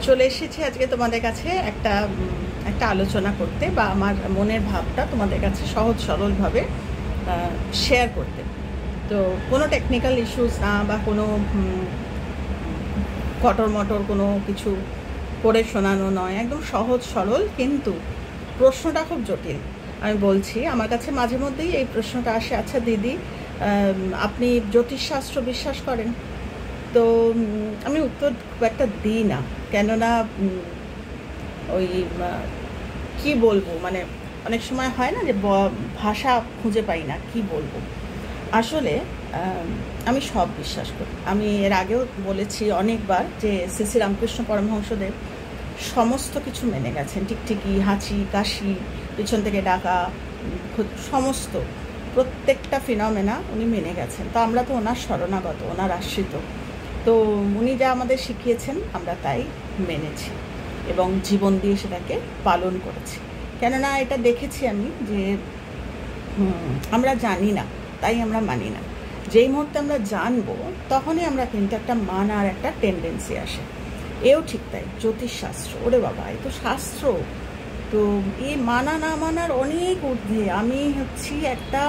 চলে এসেছি আজকে তোমাদের কাছে একটা একটা আলোচনা করতে বা আমার মনের ভাবটা তোমাদের কাছে সহজ সরলভাবে শেয়ার করতে। তো কোনো টেকনিক্যাল ইস্যুস না বা কোনো কটর মটর কোনো কিছু করে শোনানো নয়, একদম সহজ সরল, কিন্তু প্রশ্নটা খুব জটিল। আমি বলছি, আমার কাছে মাঝে মধ্যেই এই প্রশ্নটা আসে, আচ্ছা দিদি, আপনি জ্যোতিষশাস্ত্র বিশ্বাস করেন? তো আমি উত্তর খুব একটা দিই না, কেননা ওই কি বলবো, মানে অনেক সময় হয় না যে ভাষা খুঁজে পাই না কি বলবো। আসলে আমি সব বিশ্বাস করি। আমি এর আগেও বলেছি অনেকবার যে শ্রী শ্রী রামকৃষ্ণ পরমহংসদেব সমস্ত কিছু মেনে গেছেন, টিকটিকি, হাঁচি, কাশি, পিছন থেকে ডাকা, সমস্ত প্রত্যেকটা ফিনোমেনা উনি মেনে গেছেন। তো আমরা তো ওনার শরণাগত, ওনার আশ্রিত। তো উনি যা আমাদের শিখিয়েছেন আমরা তাই মেনেছি এবং জীবন দিয়ে সেটাকে পালন করেছি। কেননা এটা দেখেছি আমি যে আমরা জানি না তাই আমরা মানি না। যেই মুহূর্তে আমরা জানবো তখনই আমরা কিন্তু একটা মানার একটা টেন্ডেন্সি আসে। এও ঠিক তাই, জ্যোতিষশাস্ত্র, ওরে বাবা এ তো শাস্ত্র। তো এই মানা না মানার অনেক ঊর্ধ্বে আমি হচ্ছি একটা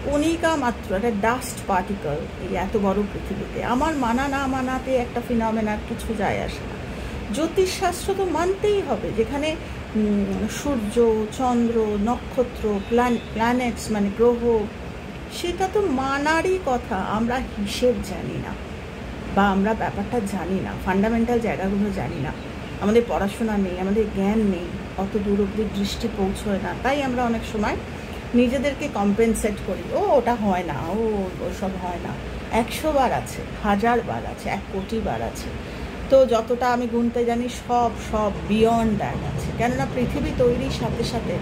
কণিকা মাত্র, একটা ডাস্ট পার্টিকল এই এত বড় পৃথিবীতে। আমার মানা না মানাতে একটা ফিনোমেনার কিছু যায় আসে না। জ্যোতিষশাস্ত্র তো মানতেই হবে, যেখানে সূর্য, চন্দ্র, নক্ষত্র, প্ল্যানেটস মানে গ্রহ, সেটা তো মানারই কথা। আমরা হিসেব জানি না বা আমরা ব্যাপারটা জানি না, ফান্ডামেন্টাল জায়গাগুলো জানি না, আমাদের পড়াশোনা নেই, আমাদের জ্ঞান নেই, অত দূর অব্দি দৃষ্টি পৌঁছয় না। তাই আমরা অনেক সময় নিজেদেরকে কম্পেনসেট করি, ওটা হয় না, ওসব হয় না। 100 বার আছে, 1000 বার আছে, 1 কোটি বার আছে। তো যতটা আমি গুনতে জানি সব বিয়ন্ড দ্যাট আছে। কেননা পৃথিবী তৈরির সাথে সাথে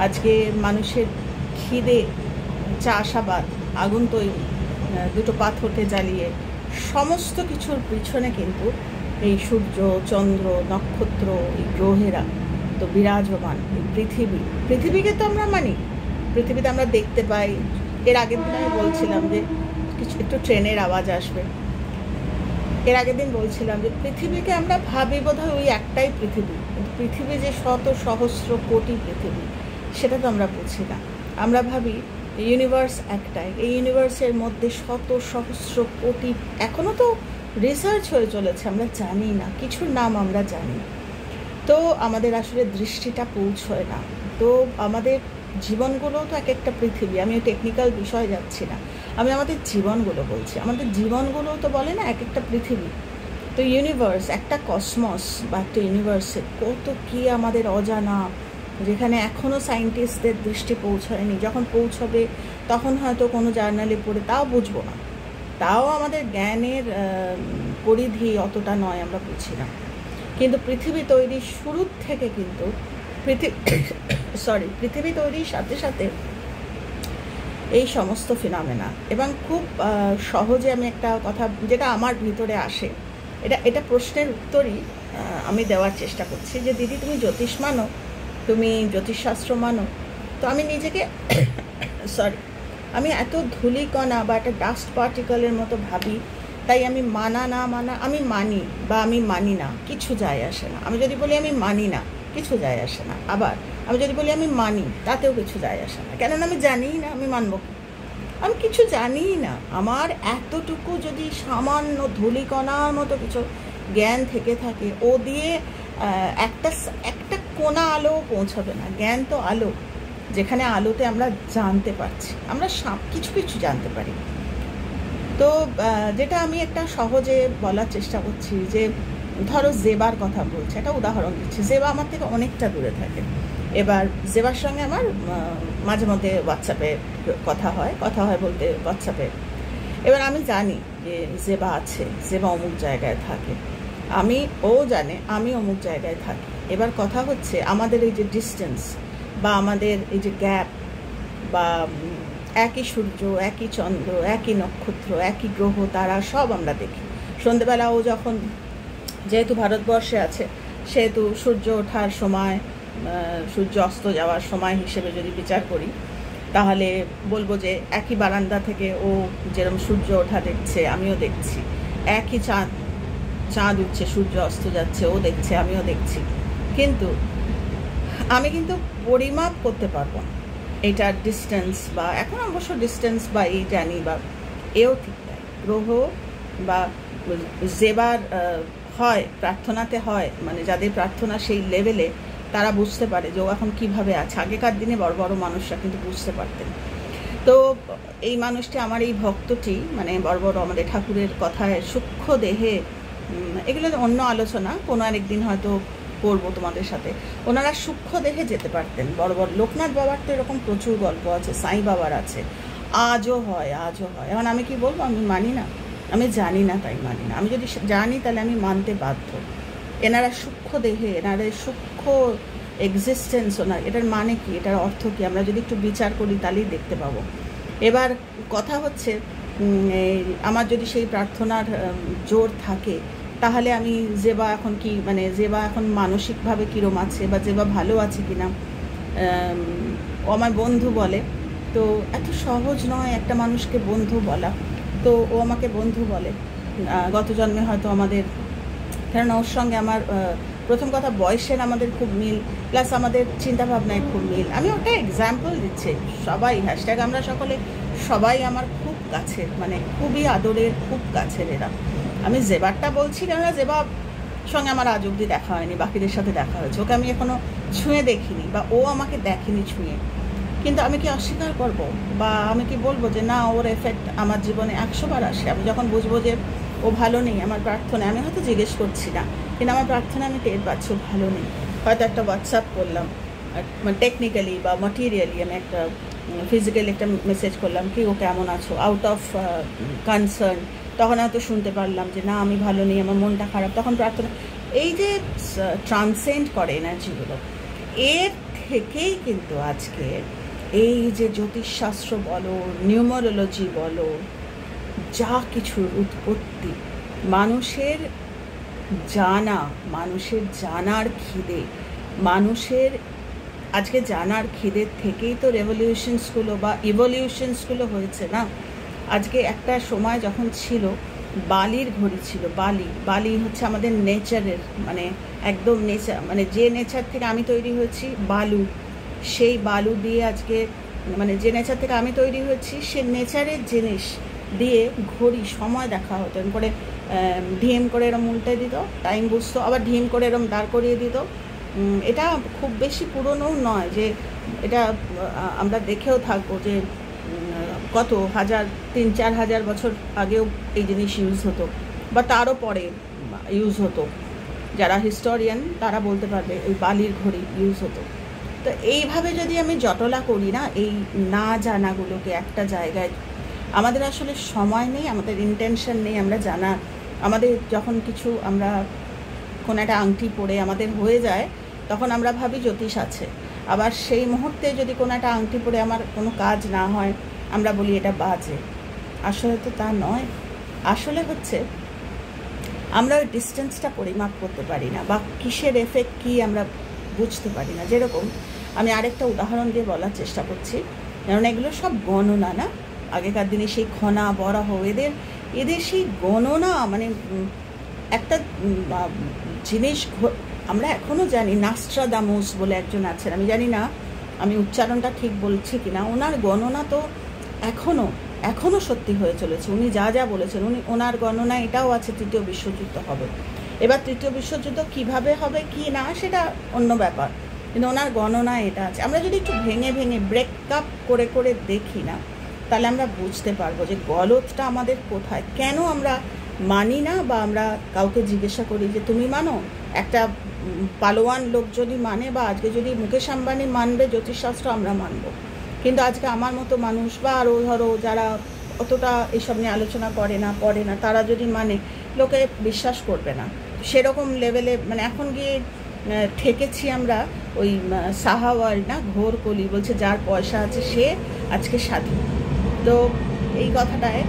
আজকে মানুষের খিদে, চাষাবাদ, আগুন তৈরি, দুটো পাথরকে জ্বালিয়ে, সমস্ত কিছুর পিছনে কিন্তু এই সূর্য, চন্দ্র, নক্ষত্র, এই গ্রহেরা তো বিরাজমান। এই পৃথিবীকে তো আমরা মানি, পৃথিবীতে আমরা দেখতে পাই। এর আগের দিন আমি বলছিলাম যে কিছু একটু ট্রেনের আওয়াজ আসবে। এর আগের দিন বলছিলাম যে পৃথিবীকে আমরা ভাবি বোধহয় ওই একটাই পৃথিবী, কিন্তু পৃথিবী যে শত সহস্র কোটি পৃথিবী সেটা তো আমরা বুঝি না। আমরা ভাবি ইউনিভার্স একটাই, এই ইউনিভার্সের মধ্যে শত সহস্র কোটি, এখনও তো রিসার্চ হয়ে চলেছে, আমরা জানি না, কিছুর নাম আমরা জানি। তো আমাদের আসলে দৃষ্টিটা পৌঁছয় না। তো আমাদের জীবনগুলো তো এক একটা পৃথিবী। আমি টেকনিক্যাল বিষয়ে যাচ্ছি না, আমি আমাদের জীবনগুলো বলছি। আমাদের জীবনগুলো তো বলে না এক একটা পৃথিবী। তো ইউনিভার্স একটা কসমস বা একটা ইউনিভার্সে কত কি আমাদের অজানা, যেখানে এখনও সায়েন্টিস্টদের দৃষ্টি পৌঁছায়নি। যখন পৌঁছবে তখন হয়তো কোনো জার্নালে পড়ে তাও বুঝবো না, তাও আমাদের জ্ঞানের পরিধি অতটা নয়, আমরা বুঝি না। কিন্তু পৃথিবী তৈরির শুরুর থেকে কিন্তু পৃথিবী তৈরির সাথে সাথে এই সমস্ত ফিনোমেনা। এবং খুব সহজে আমি একটা কথা যেটা আমার ভিতরে আসে, এটা প্রশ্নের উত্তরই আমি দেওয়ার চেষ্টা করছি যে দিদি তুমি জ্যোতিষ মানো, তুমি জ্যোতিষশাস্ত্র মানো? তো আমি নিজেকে আমি এত ধূলিকণা বা একটা ডাস্ট পার্টিকলের মতো ভাবি। তাই আমি মানা না মানা, আমি মানি বা আমি মানি না, কিছু যায় আসে না। আমি যদি বলি আমি মানি না, কিছু যায় আসে না। আবার আমি যদি বলি আমি মানি, তাতেও কিছু যায় আসে না। কেননা আমি জানিই না, আমি মানব কি? আমি কিছু জানিই না। আমার এতটুকু যদি সামান্য ধূলিকণার মতো কিছু জ্ঞান থেকে থাকে, ও দিয়ে একটা কোনা আলো পৌঁছাবে না। জ্ঞান তো আলো, যেখানে আলোতে আমরা জানতে পারছি, আমরা কিছু জানতে পারি। তো যেটা আমি একটা সহজে বলার চেষ্টা করছি যে ধরো জেবার কথা বলছি, একটা উদাহরণ দিচ্ছি। জেবা আমার থেকে অনেকটা দূরে থাকে। এবার জেবার সঙ্গে আমার মাঝে মধ্যে হোয়াটসঅ্যাপে কথা হয় বলতে হোয়াটসঅ্যাপে। এবার আমি জানি যে জেবা আছে, জেবা অমুক জায়গায় থাকে, ও জানে আমি অমুক জায়গায় থাকি। এবার কথা হচ্ছে আমাদের এই যে ডিস্টেন্স বা আমাদের এই যে গ্যাপ, বা একই সূর্য, একই চন্দ্র, একই নক্ষত্র, একই গ্রহ, তারা সব আমরা দেখি। সন্ধেবেলা ও যখন, যেহেতু ভারতবর্ষে আছে, সেহেতু সূর্য ওঠার সময়, সূর্য অস্ত যাওয়ার সময় হিসেবে যদি বিচার করি, তাহলে বলবো যে একই বারান্দা থেকে ও যেরকম সূর্য ওঠা দেখছে আমিও দেখছি। একই চাঁদ উঠছে, সূর্য অস্ত যাচ্ছে, ও দেখছে, আমিও দেখছি, কিন্তু আমি কিন্তু পরিমাপ করতে পারবো না এটার ডিস্টেন্স, বা এখন অবশ্য ডিস্টেন্স বা এই জানি, বা এও ঠিক তাই। গ্রহ বা যেবার হয় প্রার্থনাতে হয়, মানে যাদের প্রার্থনা সেই লেভেলে, তারা বুঝতে পারে যে ও এখন কীভাবে আছে। আগেকার দিনে বড় বড় মানুষরা কিন্তু বুঝতে পারতেন। তো এই মানুষটি, আমার এই ভক্তটি, মানে বড় বড় আমাদের ঠাকুরের কথায় সূক্ষ্ম দেহে, এগুলো অন্য আলোচনা, কোনো আরেকদিন হয়তো করবো তোমাদের সাথে। ওনারা সূক্ষ্ম দেহে যেতে পারতেন। বড় বড় লোকনাথ বাবার তো এরকম প্রচুর গল্প আছে, সাই বাবার আছে, আজও হয়, আজও হয়। এখন আমি কি বলবো, আমি মানি না, আমি জানি না তাই মানি না। আমি যদি জানি তাহলে আমি মানতে বাধ্য। এনারা সূক্ষ্ম দেহে, এনারা সূক্ষ্ম এক্সিস্টেন্স, ওনার এটার মানে কি, এটার অর্থ কি, আমরা যদি একটু বিচার করি তাহলেই দেখতে পাবো। এবার কথা হচ্ছে, আমার যদি সেই প্রার্থনার জোর থাকে, তাহলে আমি যেবা এখন কি, মানে যেবা এখন মানসিকভাবে কীরম আছে, বা যেবা ভালো আছে কিনা, ও আমার বন্ধু বলে। তো এত সহজ নয় একটা মানুষকে বন্ধু বলা। তো ও আমাকে বন্ধু বলে, গত জন্মে হয়তো আমাদের, কেননা ওর সঙ্গে আমার প্রথম কথা বয়সের আমাদের খুব মিল, প্লাস আমাদের চিন্তাভাবনায় খুব মিল। আমি ওটা এক্সাম্পল দিচ্ছি। সবাই হ্যাশট্যাগ আমরা সকলে, সবাই আমার খুব কাছের, মানে খুবই আদরের, খুব কাছের এরা। আমি জেবারটা বলছি, কেননা জেবার সঙ্গে আমার আজ অব্দি দেখা হয়নি, বাকিদের সাথে দেখা হয়েছে। ওকে আমি এখনও ছুঁয়ে দেখিনি, বা ও আমাকে দেখেনি ছুঁয়ে। কিন্তু আমি কি অস্বীকার করব, বা আমি কি বলবো যে না, ওর এফেক্ট আমার জীবনে 100 বার আসে। আমি যখন বুঝবো যে ও ভালো নেই, আমার প্রার্থনা, আমি হয়তো জিজ্ঞেস করছি না, কিন্তু আমার প্রার্থনা আমি টের পাচ্ছি ও ভালো নেই। হয়তো একটা হোয়াটসঅ্যাপ করলাম, টেকনিক্যালি বা ম্যাটেরিয়ালি আমি একটা ফিজিক্যালি একটা মেসেজ করলাম কি ও কেমন আছো, আউট অফ কনসার্ন, তখন হয়তো শুনতে পারলাম যে না আমি ভালো নেই, আমার মনটা খারাপ, তখন প্রার্থনা। এই যে ট্রান্সেন্ড করে এনার্জিগুলো, এর থেকেই কিন্তু আজকে এই যে জ্যোতিষশাস্ত্র বলো, নিউমারোলজি বলো, যা কিছুর উৎপত্তি, মানুষের জানা, মানুষের জানার খিদে, মানুষের আজকে জানার খিদের থেকেই তো রেভলিউশনসগুলো বা ইভলিউশনসগুলো হয়েছে না। আজকে একটা সময় যখন ছিল, বালির ঘড়ি ছিল, বালি হচ্ছে আমাদের নেচারের, মানে একদম নেচার, মানে যে নেচার থেকে আমি তৈরি হয়েছি, বালু, সেই বালু দিয়ে আজকে, মানে যে নেচার থেকে আমি তৈরি হয়েছি, সে নেচারের জিনিস দিয়ে ঘড়ি, সময় দেখা হতো। এরকম করে ঢিম করে এরম উল্টে দিত, টাইম বুঝতো, আবার ঢিম করে এরম দাঁড় করিয়ে দিত। এটা খুব বেশি পুরনোও নয়, যে এটা আমরা দেখেও থাকবো যে কত হাজার, 3-4 হাজার বছর আগেও এই জিনিস ইউজ হতো, বা তারও পরে ইউজ হতো। যারা হিস্টোরিয়ান তারা বলতে পারবে ওই বালির ঘড়ি ইউজ হতো। তো এইভাবে যদি আমি জটলা করি না এই না জানাগুলোকে একটা জায়গায়, আমাদের আসলে সময় নেই, আমাদের ইন্টেনশন নেই আমরা জানা। আমাদের যখন কিছু, আমরা কোনো একটা আংটি পরে আমাদের হয়ে যায়, তখন আমরা ভাবি জ্যোতিষ আছে। আবার সেই মুহূর্তে যদি কোনো একটা আংটি পরে আমার কোনো কাজ না হয়, আমরা বলি এটা বাজে। আসলে তো তা নয়। আসলে হচ্ছে আমরা ওই ডিস্টেন্সটা পরিমাপ করতে পারি না, বা কিসের এফেক্ট কী আমরা বুঝতে পারি না। যেরকম আমি আরেকটা উদাহরণ দিয়ে বলার চেষ্টা করছি, কারণ এগুলো সব গণনা না। আগেকার দিনে সেই খনা, বরাহ, এদের সেই গণনা, মানে একটা জিনিস আমরা এখনও জানি। নাস্ট্রাদামুস বলে একজন আছেন, আমি জানি না আমি উচ্চারণটা ঠিক বলছি কিনা, ওনার গণনা তো এখনও সত্যি হয়ে চলেছে। উনি যা যা বলেছেন, ওনার গণনা এটাও আছে, তৃতীয় বিশ্বযুদ্ধ হবে। এবার তৃতীয় বিশ্বযুদ্ধ কিভাবে হবে কি না সেটা অন্য ব্যাপার, কিন্তু ওনার গণনা এটা আছে। আমরা যদি একটু ভেঙে ভেঙে ব্রেকআপ করে করে দেখি না, তাহলে আমরা বুঝতে পারবো যে গলতটা আমাদের কোথায়, কেন আমরা মানি না, বা আমরা কাউকে জিজ্ঞাসা করি যে তুমি মানো। একটা পালোয়ান লোক যদি মানে, বা আজকে যদি মুকেশ আম্বানি মানবে জ্যোতিষশাস্ত্র, আমরা মানব। কিন্তু আজকে আমার মতো মানুষ, বা আরও ধরো যারা অতটা এসব নিয়ে আলোচনা করে না, তারা যদি মানে, লোকে বিশ্বাস করবে না। সেরকম লেভেলে মানে এখন গিয়ে ঠেকেছি আমরা ওই সাহাওয়াল না, ঘোর কলি বলছে যার পয়সা আছে সে আজকে স্বাধীন। তো এই কথাটায়,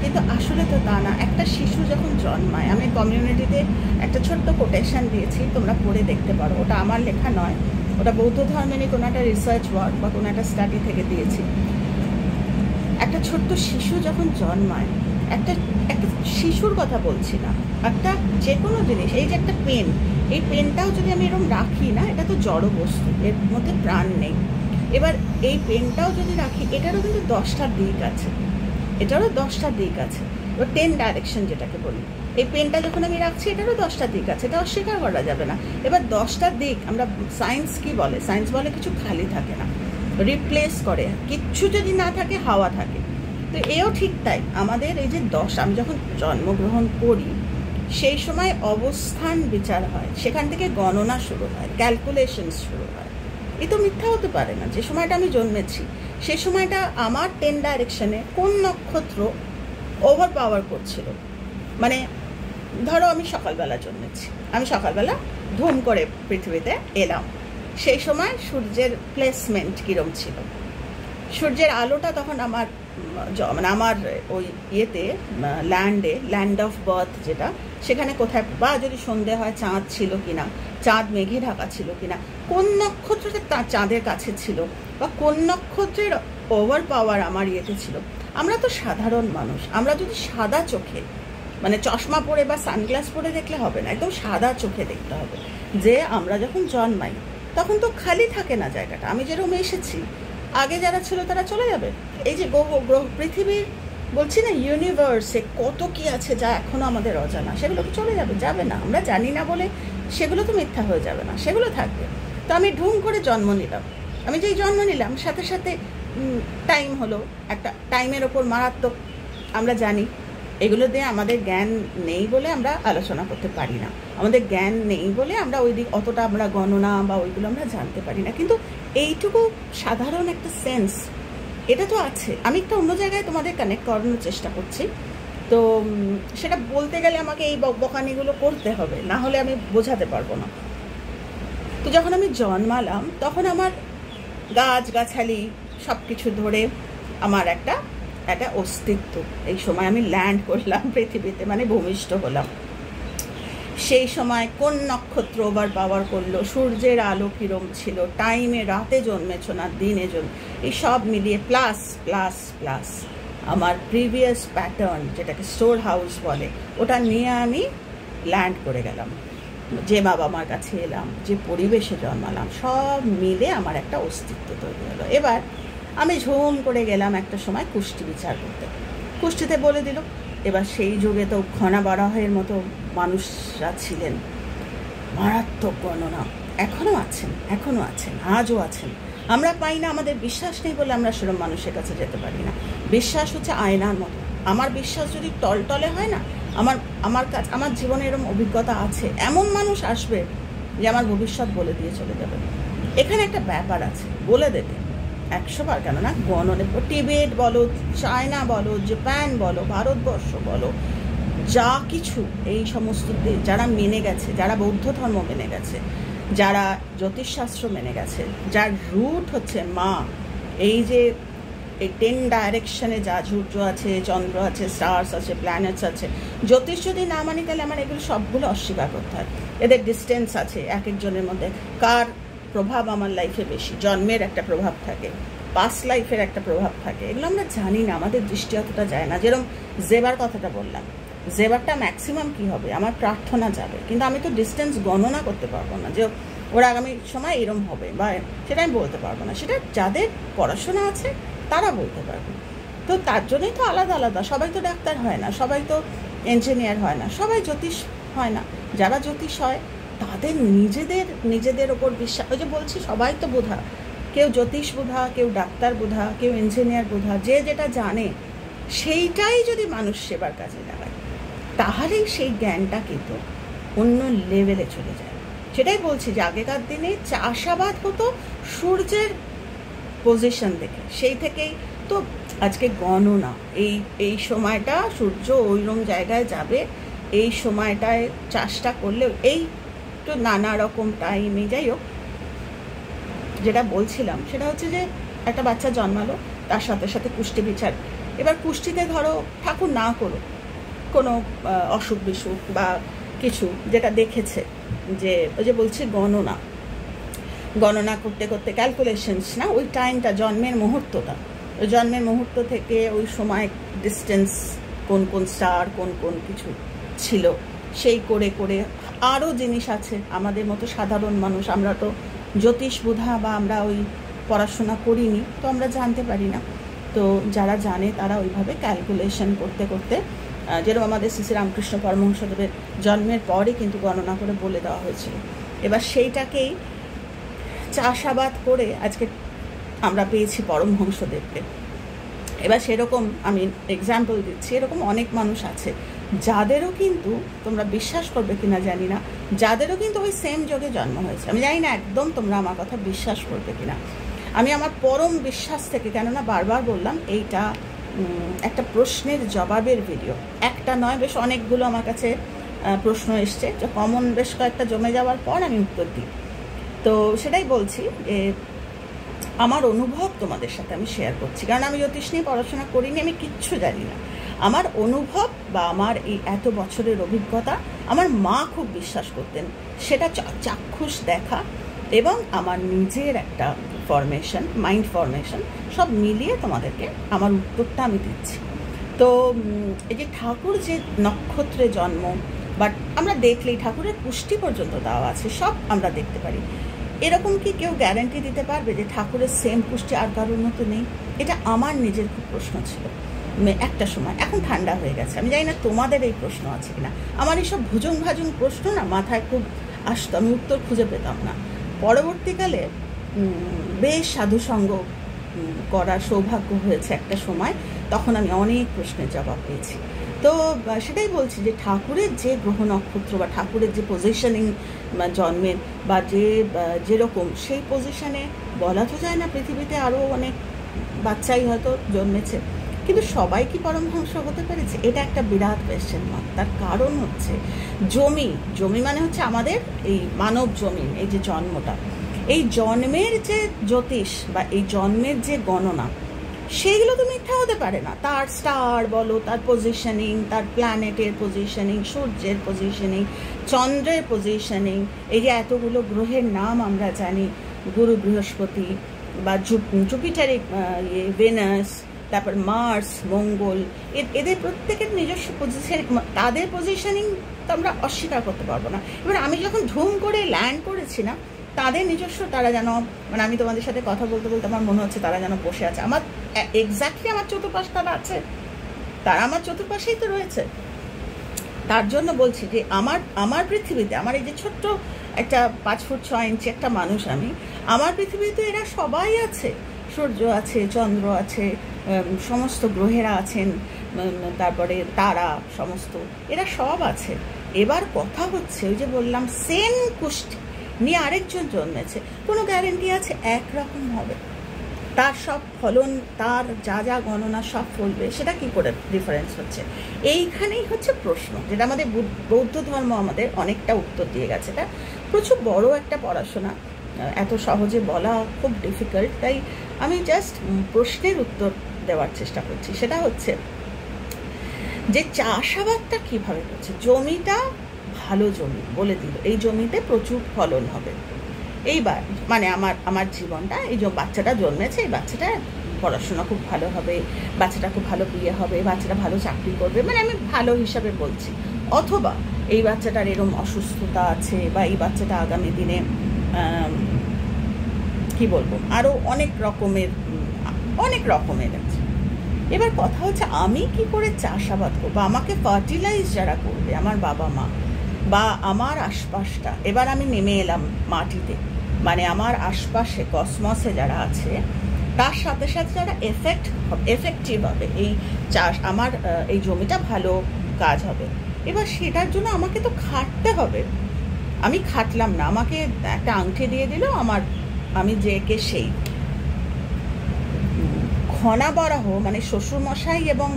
কিন্তু আসলে তো তা না। একটা শিশু যখন জন্মায়, আমি কমিউনিটিতে একটা ছোট্ট কোটেশন দিয়েছি, তোমরা পড়ে দেখতে পারো। ওটা আমার লেখা নয়, ওটা বৌদ্ধ ধর্মেরই কোনো একটা রিসার্চ ওয়ার্ক বা কোনো একটা স্টাডি থেকে দিয়েছি। একটা ছোট্ট শিশু যখন জন্মায়, একটা একটা শিশুর কথা বলছি না, একটা যে কোনো জিনিস, এই যে একটা পেন, এই পেনটাও যদি আমি এরকম রাখি না, এটা তো জড় বস্তু, এর মধ্যে প্রাণ নেই। এবার এই পেনটাও যদি রাখি, এটারও কিন্তু 10টা দিক আছে, এটারও 10টা দিক আছে। এবার 10 ডাইরেকশন যেটাকে বলি, এই পেনটা যখন আমি রাখছি এটারও 10টা দিক আছে, এটা অস্বীকার করা যাবে না। এবার 10টা দিক আমরা, সায়েন্স কি বলে, সায়েন্স বলে কিছু খালি থাকে না, রিপ্লেস করে, কিচ্ছু যদি না থাকে হাওয়া থাকে। তো এও ঠিক তাই, আমাদের এই যে আমি যখন জন্মগ্রহণ করি সেই সময় অবস্থান বিচার হয়, সেখান থেকে গণনা শুরু হয়, ক্যালকুলেশন শুরু হয়। এ তো মিথ্যা হতে পারে না। যে সময়টা আমি জন্মেছি সেই সময়টা আমার 10 ডাইরেকশনে কোন নক্ষত্র ওভার পাওয়ার করছিল। মানে ধরো আমি সকালবেলা জন্মেছি, আমি সকালবেলা ধুম করে পৃথিবীতে এলাম, সেই সময় সূর্যের প্লেসমেন্ট কীরকম ছিল, সূর্যের আলোটা তখন আমার মানে আমার ওই ইয়েতে ল্যান্ড অফ বার্থ যেটা, সেখানে কোথায়, বা যদি সন্ধে হয় চাঁদ ছিল কিনা, চাঁদ মেঘে ঢাকা ছিল কিনা, কোন নক্ষত্রটা চাঁদের কাছে ছিল, বা কোন নক্ষত্রের ওভার পাওয়ার আমার ইয়েতে ছিল। আমরা তো সাধারণ মানুষ, আমরা যদি সাদা চোখে, মানে চশমা পরে বা সানগ্লাস পরে দেখলে হবে না, একদম সাদা চোখে দেখতে হবে যে আমরা যখন জন্মাই তখন তো খালি থাকে না জায়গাটা। আমি যেরকম এসেছি, আগে যারা ছিল তারা চলে যাবে। এই যে গ্রহ পৃথিবীর বলছি না, ইউনিভার্সে কত কি আছে যা এখনো আমাদের অজানা, সেগুলো তো চলে যাবে, যাবে না, আমরা জানি না বলে সেগুলো তো মিথ্যা হয়ে যাবে না, সেগুলো থাকবে। তো আমি ঢুম করে জন্ম নিলাম, আমি যেই জন্ম নিলাম সাথে সাথে টাইম হলো, একটা টাইমের ওপর মারাত্মক, আমরা জানি এগুলো দিয়ে আমাদের জ্ঞান নেই বলে আমরা আলোচনা করতে পারি না, আমাদের জ্ঞান নেই বলে আমরা ওই দিক অতটা আমরা গণনা বা ওইগুলো আমরা জানতে পারি না। কিন্তু এইটুকু সাধারণ একটা সেন্স এটা তো আছে। আমি একটা অন্য জায়গায় তোমাদের কানেক্ট করানোর চেষ্টা করছি, তো সেটা বলতে গেলে আমাকে এই বকানিগুলো করতে হবে, না হলে আমি বোঝাতে পারবো না। তো যখন আমি জন্মালাম তখন আমার গাছগাছালি সব কিছু ধরে আমার একটা অস্তিত্ব, এই সময় আমি ল্যান্ড করলাম পৃথিবীতে, মানে ভূমিষ্ঠ হলাম। সেই সময় কোন নক্ষত্র ওভার পাওয়ার করলো, সূর্যের আলো কিরম ছিল, টাইমে রাতে জন্মেছ না দিনে জন্ম, এই সব মিলিয়ে প্লাস প্লাস প্লাস আমার প্রিভিয়াস প্যাটার্ন, যেটাকে স্টোর হাউস বলে, ওটা নিয়ে আমি ল্যান্ড করে গেলাম। যে বাবা মার কাছে এলাম, যে পরিবেশে জন্মালাম, সব মিলে আমার একটা অস্তিত্ব তৈরি হলো। এবার আমি ঝুম করে গেলাম একটা সময় কুষ্টি বিচার করতে, কুষ্টিতে বলে দিল। এবার সেই যুগে তো ঘনা বারাহের মতো মানুষরা ছিলেন, মারাত্মক গণনা, এখনও আছেন, আজও আছেন। আমরা পাই না, আমাদের বিশ্বাস নেই বলে আমরা সেরকম মানুষের কাছে যেতে পারি না। বিশ্বাস হচ্ছে আয়নার মতো, আমার বিশ্বাস যদি টলটলে হয় না, আমার জীবনে এরকম অভিজ্ঞতা আছে, এমন মানুষ আসবে যে আমার ভবিষ্যৎ বলে দিয়ে চলে যাবে। এখানে একটা ব্যাপার আছে, বলে দেবে 100 বার, কেননা গণনে টিবেট বলো, চায়না বলো, জাপান বলো, ভারতবর্ষ বলো, যা কিছু এই সমস্ত যারা মেনে গেছে, যারা বৌদ্ধ ধর্ম মেনে গেছে, যারা জ্যোতিষশাস্ত্র মেনে গেছে, যার রুট হচ্ছে মা, এই যে এই 10 ডাইরেকশনে যা সূর্য আছে, চন্দ্র আছে, স্টার্স আছে, প্ল্যানেটস আছে, জ্যোতিষ যদি না মানি তাহলে আমার এগুলো সবগুলো অস্বীকার করতে হয়। এদের ডিস্টেন্স আছে এক একজনের মধ্যে, কার প্রভাব আমার লাইফে বেশি, জন্মের একটা প্রভাব থাকে, পাস্ট লাইফের একটা প্রভাব থাকে, এগুলো আমরা জানি না, আমাদের দৃষ্টি অতটা যায় না। যেরকম জেবার কথাটা বললাম, জেবারটা ম্যাক্সিমাম কি হবে, আমার প্রার্থনা যাবে, কিন্তু আমি তো ডিস্টেন্স গণনা করতে পারবো না যে ওরা আগামী সময় এরম হবে, বা সেটা আমি বলতে পারবো না। সেটা যাদের পড়াশোনা আছে তারা বলতে পারবে। তো তার জন্যই তো আলাদা আলাদা, সবাই তো ডাক্তার হয় না, সবাই তো ইঞ্জিনিয়ার হয় না, সবাই জ্যোতিষ হয় না। যারা জ্যোতিষ হয় তাদের নিজেদের ওপর বিশ্বাস, ওই যে বলছি সবাই তো বোধা, কেউ জ্যোতিষ বোধা, কেউ ডাক্তার বোধা, কেউ ইঞ্জিনিয়ার বোধা, যে যেটা জানে সেইটাই যদি মানুষ সেবার কাজে লাগায়, তাহলেই সেই জ্ঞানটা কিন্তু অন্য লেভেলে চলে যায়। সেটাই বলছি যে আগেকার দিনে চাষাবাদ হতো সূর্যের পজিশন দেখে, সেই থেকেই তো আজকে গণনা, এই সময়টা সূর্য ওইরকম জায়গায় যাবে, এই সময়টায় চাষটা করলে এই তো নানা রকম টাইমে। যাই হোক, যেটা বলছিলাম সেটা হচ্ছে যে একটা বাচ্চা জন্মালো, তার সাথে সাথে কুষ্টি বিচার। এবার কুষ্টিতে ধরো ঠাকুর না করো, কোনো অসুখ বিসুখ বা কিছু যেটা দেখেছে, যে ওই যে বলছি গণনা করতে করতে ক্যালকুলেশনস না, ওই টাইমটা জন্মের মুহূর্তটা, ওই জন্মের মুহূর্ত থেকে ওই সময় ডিস্টেন্স কোন কোন স্টার কোন কোন কিছু ছিল, সেই করে করে আরও জিনিস আছে। আমাদের মতো সাধারণ মানুষ, আমরা তো জ্যোতিষ বোধা বা আমরা ওই পড়াশোনা করিনি, তো আমরা জানতে পারি না। তো যারা জানে তারা ওইভাবে ক্যালকুলেশন করতে করতে, যেরকম আমাদের শ্রী রামকৃষ্ণ পরমহংসদেবের জন্মের পরে কিন্তু গণনা করে বলে দেওয়া হয়েছিল। এবার সেইটাকেই চাষাবাদ করে আজকে আমরা পেয়েছি পরমহংসদেবকে। এবার সেরকম আমি এক্সাম্পল দিচ্ছি, এরকম অনেক মানুষ আছে যাদেরও কিন্তু, তোমরা বিশ্বাস করবে কিনা জানি না, যাদেরও কিন্তু ওই সেম যোগে জন্ম হয়েছে। আমি জানি না একদম তোমরা আমার কথা বিশ্বাস করবে কিনা। আমি আমার পরম বিশ্বাস থেকে, কেননা বারবার বললাম এইটা একটা প্রশ্নের জবাবের ভিডিও, একটা নয় বেশ অনেকগুলো আমার কাছে প্রশ্ন এসছে, যে কমন বেশ কয়েকটা জমে যাওয়ার পর আমি উত্তর দিই। তো সেটাই বলছি যে আমার অনুভব তোমাদের সাথে আমি শেয়ার করছি, কারণ আমি জ্যোতিষ নিয়ে পড়াশোনা করিনি, আমি কিচ্ছু জানি না। আমার অনুভব বা আমার এই এত বছরের অভিজ্ঞতা, আমার মা খুব বিশ্বাস করতেন, সেটা চাক্ষুষ দেখা এবং আমার নিজের একটা ফরমেশন, মাইন্ড ফরমেশন, সব মিলিয়ে তোমাদেরকে আমার উত্তরটা আমি দিচ্ছি। তো এই যে ঠাকুর যে নক্ষত্রে জন্ম, বাট আমরা দেখলেই ঠাকুরের পুষ্টি পর্যন্ত দেওয়া আছে, সব আমরা দেখতে পারি। এরকম কি কেউ গ্যারান্টি দিতে পারবে যে ঠাকুরের সেম পুষ্টি আর কারোর মতো নেই? এটা আমার নিজের খুব প্রশ্ন ছিল একটা সময়, এখন ঠান্ডা হয়ে গেছে। আমি জানি না তোমাদের এই প্রশ্ন আছে কিনা। আমার এইসব ভুজুং ভাজুং প্রশ্ন না মাথায় খুব আসতো, আমি উত্তর খুঁজে পেতাম না। পরবর্তীকালে বেশ সাধুসঙ্গ করার সৌভাগ্য হয়েছে একটা সময়, তখন আমি অনেক প্রশ্নের জবাব পেয়েছি। তো সেটাই বলছি যে ঠাকুরের যে গ্রহ নক্ষত্র বা ঠাকুরের যে পজিশনিং জন্মের বা যেরকম সেই পজিশনে বলা তো যায় না, পৃথিবীতে আরও অনেক বাচ্চাই হয়তো জন্মেছে, কিন্তু সবাই কি পরমহংস হতে পেরেছে? এটা একটা বিরাট কোয়েশ্চেন মার্ক। তার কারণ হচ্ছে জমি মানে হচ্ছে আমাদের এই মানব জমিন, এই যে জন্মটা, এই জন্মের যে জ্যোতিষ বা এই জন্মের যে গণনা, সেইগুলো তো মিথ্যা হতে পারে না। তার স্টার বলো, তার পজিশনিং, তার প্ল্যানেটের পজিশনিং, সূর্যের পজিশনিং, চন্দ্রের পজিশনিং, এই যে এতগুলো গ্রহের নাম আমরা জানি, গুরু বৃহস্পতি বা জুপিটারিক ভেনাস, তারপর মার্স, মঙ্গল, এদের প্রত্যেকের নিজস্ব পজিশন, তাদের পজিশনিং তো আমরা অস্বীকার করতে পারবো না। এবার আমি যখন ধুম করে ল্যান্ড করেছি না, তাদের নিজস্ব, তারা যেন, মানে আমি তোমাদের সাথে কথা বলতে বলতে আমার মনে হচ্ছে তারা যেন বসে আছে আমার এক্স্যাক্টলি আমার চতুর্পাশে, তারা আছে, তারা আমার চতুর্পাশেই তো রয়েছে। তার জন্য বলছি যে আমার পৃথিবীতে, আমার এই যে ছোট্ট একটা 5 ফুট 6 ইঞ্চি একটা মানুষ আমি, আমার পৃথিবীতে এরা সবাই আছে। সূর্য আছে, চন্দ্র আছে, সমস্ত গ্রহেরা আছেন, তারপরে তারা সমস্ত, এরা সব আছে। এবার কথা হচ্ছে ওই যে বললাম সেম পুষ্টি নিয়ে আরেকজন জন্মেছে, কোনো গ্যারেন্টি আছে একরকম হবে? তার সব ফলন, তার যা যা গণনা সব ফলবে, সেটা কি করে ডিফারেন্স হচ্ছে? এইখানেই হচ্ছে প্রশ্ন, যেটা আমাদের বৌদ্ধ ধর্ম আমাদের অনেকটা উত্তর দিয়ে গেছে। এটা প্রচুর বড় একটা পড়াশোনা, এত সহজে বলা খুব ডিফিকাল্ট, তাই আমি জাস্ট প্রশ্নের উত্তর দেওয়ার চেষ্টা করছি। সেটা হচ্ছে যে চাষাবাদটা কীভাবে করছে। জমিটা ভালো জমি বলে দিল, এই জমিতে প্রচুর ফলন হবে। এইবার মানে আমার জীবনটা, এই যে বাচ্চাটা জন্মেছে, এই বাচ্চাটা পড়াশোনা খুব ভালো হবে, বাচ্চাটা খুব ভালো বিয়ে হবে, বাচ্চাটা ভালো চাকরি করবে, মানে আমি ভালো হিসাবে বলছি। অথবা এই বাচ্চাটার এরকম অসুস্থতা আছে, বা এই বাচ্চাটা আগামী দিনে কি বলবো, আরও অনেক রকমের আছে। এবার কথা হচ্ছে আমি কি করে চাষাবাদ করবো, আমাকে ফার্টিলাইজ যারা করবে, আমার বাবা মা বা আমার আশপাশটা, এবার আমি নেমে এলাম মাটিতে, মানে আমার আশপাশে কসমসে যারা আছে, তার সাথে সাথে যারা এফেক্টিভ হবে এই চাষ, আমার এই জমিটা ভালো কাজ হবে। এবার সেটার জন্য আমাকে তো খাটতে হবে। আমি খাটলাম না, আমাকে একটা আংটি দিয়ে দিল আমি যে কে সেই ঘনা বরাহ, মানে শ্বশুরমশাই এবং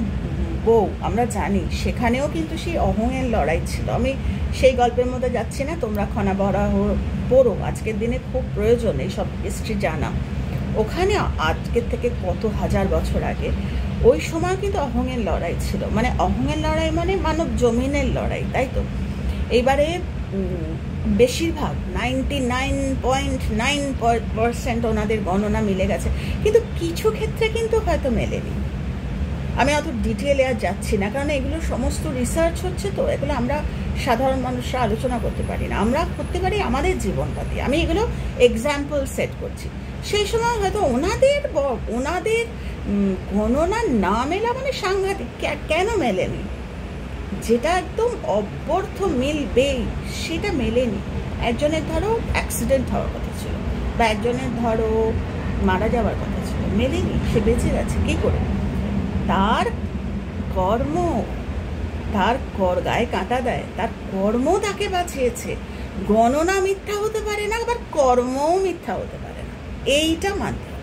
বউ, আমরা জানি সেখানেও কিন্তু সেই অহংয়ের লড়াই ছিল। আমি সেই গল্পের মধ্যে যাচ্ছি না, তোমরা খনা বরাহ পড়ো, আজকের দিনে খুব প্রয়োজন এইসব হিস্ট্রি জানা। ওখানে আজকের থেকে কত হাজার বছর আগে ওই সময় কিন্তু অহংয়ের লড়াই ছিল, মানে অহংয়ের লড়াই মানে মানব জমিনের লড়াই, তাই তো? এইবারে বেশিরভাগ 99.9% ওনাদের গণনা মিলে গেছে, কিন্তু কিছু ক্ষেত্রে কিন্তু হয়তো মেলেনি। আমি অত ডিটেলে আর যাচ্ছি না, কারণ এগুলো সমস্ত রিসার্চ হচ্ছে, তো এগুলো আমরা সাধারণ মানুষরা আলোচনা করতে পারি না, আমরা করতে পারি আমাদের জীবনটা দিয়ে। আমি এগুলো এক্সাম্পল সেট করছি। সেই সময় হয়তো ওনাদের গণনা না মেলা মানে সাংঘাতিক। কেন মেলেনি? যেটা একদম অব্যর্থ মিলবেই সেটা মেলেনি। একজনের ধরো অ্যাক্সিডেন্ট হওয়ার কথা ছিল, বা একজনের ধরো মারা যাওয়ার কথা ছিল, মেলেনি, সে বেঁচে গেছে কী করে? তার কর্ম, তার গায়ে কাঁটা দেয়, তার কর্ম তাকে বাঁচিয়েছে। গণনা মিথ্যা হতে পারে না, আবার কর্মও মিথ্যা হতে পারে না, এইটা মানতে হবে।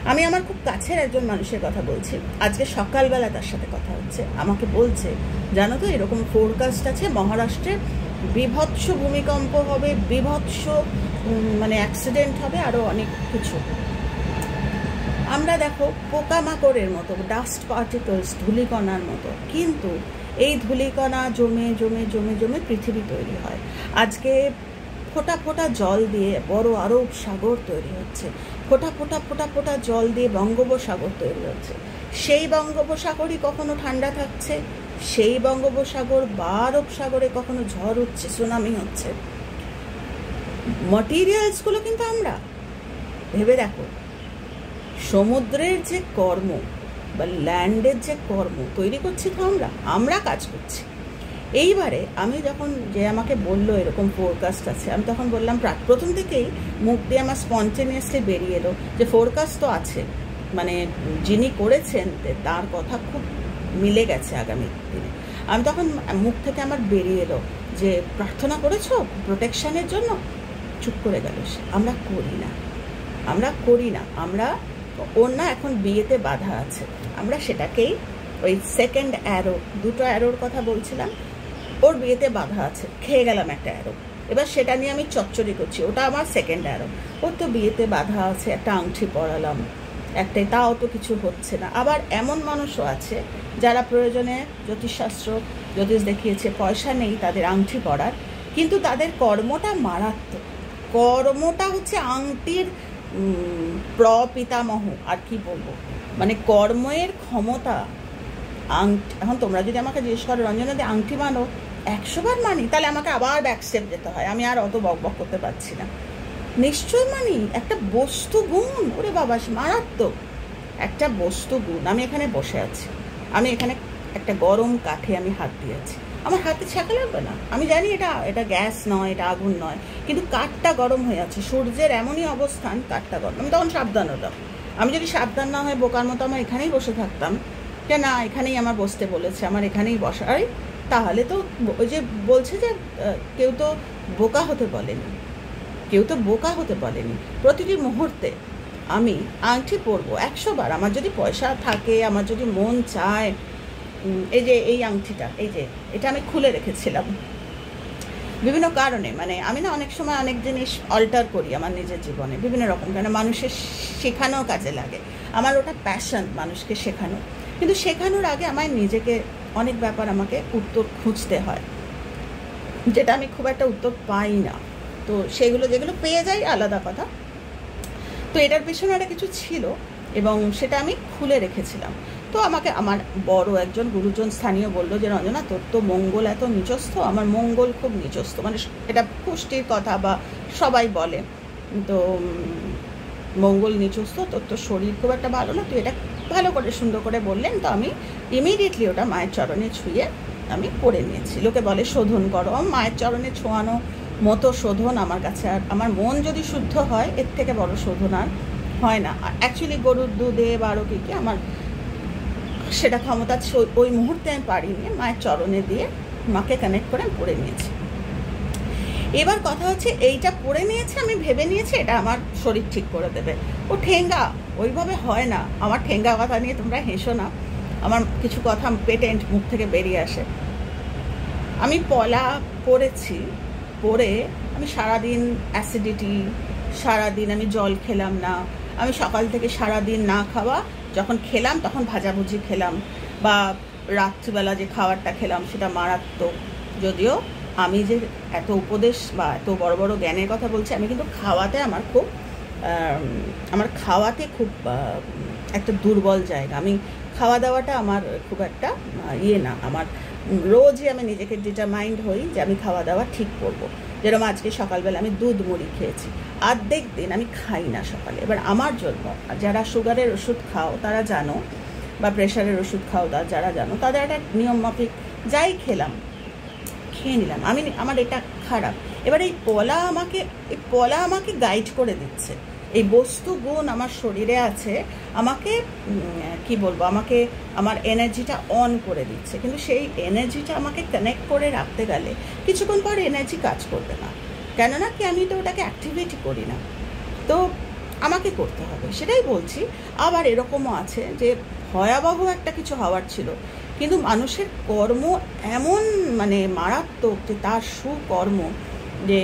আমি আমার খুব কাছের একজন মানুষের কথা বলছি, আজকে সকালবেলা তার সাথে কথা হচ্ছে, আমাকে বলছে জানো তো এরকম ফোরকাস্ট আছে, মহারাষ্ট্রে বিভৎস ভূমিকম্প হবে, বিভৎস মানে অ্যাক্সিডেন্ট হবে, আরও অনেক কিছু। আমরা দেখো পোকামাকড়ের মতো, ডাস্ট পার্টিকলস, ধূলিকণার মতো, কিন্তু এই ধূলিকণা জমে জমে জমে জমে পৃথিবী তৈরি হয়। আজকে ফোঁটা ফোঁটা জল দিয়ে বড় আরব সাগর তৈরি হচ্ছে, ফোঁটা ফোঁটা ফোঁটা ফোঁটা জল দিয়ে বঙ্গোপসাগর তৈরি হচ্ছে। সেই বঙ্গোপসাগরই কখনো ঠান্ডা থাকছে, সেই বঙ্গোপসাগর বা আরব সাগরে কখনো ঝড় হচ্ছে, সুনামি হচ্ছে। ম্যাটেরিয়ালসগুলো কিন্তু আমরা, ভেবে দেখো, সমুদ্রের যে কর্ম বা ল্যান্ডের যে কর্ম তৈরি করছি তো আমরা কাজ করছি। এইবারে আমি যখন, যে আমাকে বললো এরকম ফোরকাস্ট আছে, আমি তখন বললাম, প্রথম থেকেই মুখ দিয়ে আমার স্পন্টেনিয়াসলি বেরিয়ে এলো যে ফোরকাস্ট তো আছে, মানে যিনি করেছেন তার কথা খুব মিলে গেছে আগামী দিনে। আমি তখন মুখ থেকে আমার বেরিয়ে এলো যে প্রার্থনা করেছো প্রোটেকশনের জন্য? চুপ করে গেল সে। আমরা করি না। ওর না এখন বিয়েতে বাধা আছে, আমরা সেটাকেই ওই সেকেন্ড অ্যারো, দুটো অ্যারোর কথা বলছিলাম, ওর বিয়েতে বাধা আছে, খেয়ে গেলাম একটা অ্যারো, এবার সেটা নিয়ে আমি চচ্চড়ি করছি, ওটা আমার সেকেন্ড অ্যারো। ওর তো বিয়েতে বাধা আছে, একটা আংটি পরালাম, একটাই, তাও তো কিছু হচ্ছে না। আবার এমন মানুষও আছে যারা প্রয়োজনে জ্যোতিষ দেখিয়েছে, পয়সা নেই তাদের আংটি পরার, কিন্তু তাদের কর্মটা মারাত্মক। কর্মটা হচ্ছে আংটির প্রপিতামহ, আর কি বলবো, মানে কর্মের ক্ষমতা। এখন তোমরা যদি আমাকে জিজ্ঞেস করো রঞ্জনা দি আংটি মানো, 100 বার মানি, তাহলে আমাকে আবার ব্যাক স্টেপ যেতে হয়, আমি আর অত বকবক করতে পারছি না। নিশ্চয় মানি, একটা বস্তু গুণ, ওরে বাবা মারাত্মক একটা বস্তু গুণ। আমি এখানে বসে আছি, আমি এখানে একটা গরম কাঠে আমি হাত দিয়েছি, আমার হাতে ছ্যাঁকা লাগবে না? আমি জানি এটা গ্যাস নয়, এটা আগুন নয়, কিন্তু কাঠটা গরম হয়ে আছে, সূর্যের এমনই অবস্থান, কাঠটা গরম। আমি তখন সাবধান হলাম। আমি যদি সাবধান না হয়ে বোকার মতো আমার এখানেই বসে থাকতাম, যে না এখানেই আমার বসতে বলেছে, আমার এখানেই বসার, তাহলে তো ওই যে বলছে যে কেউ তো বোকা হতে বলেনি। প্রতিটি মুহূর্তে আমি আংটি পরবো 100 বার। আমার যদি পয়সা থাকে, আমার যদি মন চায়, এই যে এই আংটিটা, এই যে এটা আমি খুলে রেখেছিলাম বিভিন্ন কারণে, মানে আমি না অনেক সময় অনেক জিনিস অল্টার করি আমার নিজের জীবনে বিভিন্ন রকম, কেন মানুষের শেখানো কাজে লাগে, আমার ওটা প্যাশন মানুষকে শেখানো। কিন্তু শেখানোর আগে আমার নিজেকে অনেক ব্যাপার আমাকে উত্তর খুঁজতে হয়, যেটা আমি খুব একটা উত্তর পাই না। তো সেগুলো যেগুলো পেয়ে যাই আলাদা কথা। তো এটার পেছনে একটা কিছু ছিল এবং সেটা আমি খুলে রেখেছিলাম। তো আমাকে আমার বড় একজন গুরুজন স্থানীয় বললো যে রঞ্জনা, তোর তো মঙ্গল এত নিচস্থ। আমার মঙ্গল খুব নিচস্থ, মানে এটা পুষ্টির কথা বা সবাই বলে, তো মঙ্গল নিচস্থ, তোর তো শরীর খুব একটা ভালো না, তুই এটা ভালো করে সুন্দর করে বললেন। তো আমি ইমিডিয়েটলি ওটা মায়ের চরণে ছুঁয়ে আমি করে নিয়েছি। লোকে বলে শোধন করো, মায়ের চরণে ছোঁয়ানো মতো শোধন আমার কাছে, আর আমার মন যদি শুদ্ধ হয় এর থেকে বড় শোধন আর হয় না। অ্যাকচুয়ালি গরুর দুধে বা আরও কি আমার সেটা ক্ষমতা ওই মুহূর্তে আমি পারিনি, মায়ের চরণে দিয়ে মাকে কানেক্ট করে আমি পড়ে নিয়েছি। এবার কথা হচ্ছে, এইটা পড়ে নিয়েছে, আমি ভেবে নিয়েছি এটা আমার শরীর ঠিক করে দেবে। ও ঠেঙ্গা, ওইভাবে হয় না। আমার ঠেঙ্গা কথা নিয়ে তোমরা হেসো না, আমার কিছু কথা পেটেন্ট মুখ থেকে বেরিয়ে আসে। আমি পলা পড়েছি, পড়ে আমি সারাদিন অ্যাসিডিটি, সারাদিন আমি জল খেলাম না, আমি সকাল থেকে সারাদিন না খাওয়া, যখন খেলাম তখন ভাজাভুজি খেলাম, বা রাত্রিবেলা যে খাবারটা খেলাম সেটা মারাত্মক। যদিও আমি যে এত উপদেশ বা এত বড় বড় জ্ঞানের কথা বলছি, আমি কিন্তু খাওয়াতে আমার খাওয়াতে খুব একটা দুর্বল জায়গা। আমি খাওয়া দাওয়াটা আমার খুব একটা ইয়ে না, আমার রোজই আমি নিজেকে ডিটারমাইন্ড হই যে আমি খাওয়া দাওয়া ঠিক করবো। যেরকম আজকে সকালবেলা আমি দুধ মুড়ি খেয়েছি, অর্ধেক দিন আমি খাই না সকালে। এবার আমার জন্য, যারা সুগারের ওষুধ খাও তারা জানো, বা প্রেশারের ওষুধ খাও যারা জানো, তাদের একটা নিয়ম মাফিক যাই খেয়ে নিলাম আমি, আমার এটা খারাপ। এবার এই পলা আমাকে গাইড করে দিচ্ছে, এই বস্তুগুণ আমার শরীরে আছে, আমাকে কি বলবো, আমাকে আমার এনার্জিটা অন করে দিচ্ছে। কিন্তু সেই এনার্জিটা আমাকে কানেক্ট করে রাখতে গেলে কিছুক্ষণ পর এনার্জি কাজ করবে না, কেননা কি আমি তো ওটাকে অ্যাক্টিভেটই করি না, তো আমাকে করতে হবে। সেটাই বলছি। আবার এরকমও আছে যে ভয়াবহ একটা কিছু হওয়ার ছিল, কিন্তু মানুষের কর্ম এমন মানে মারাত্মক যে তার সুকর্ম, যে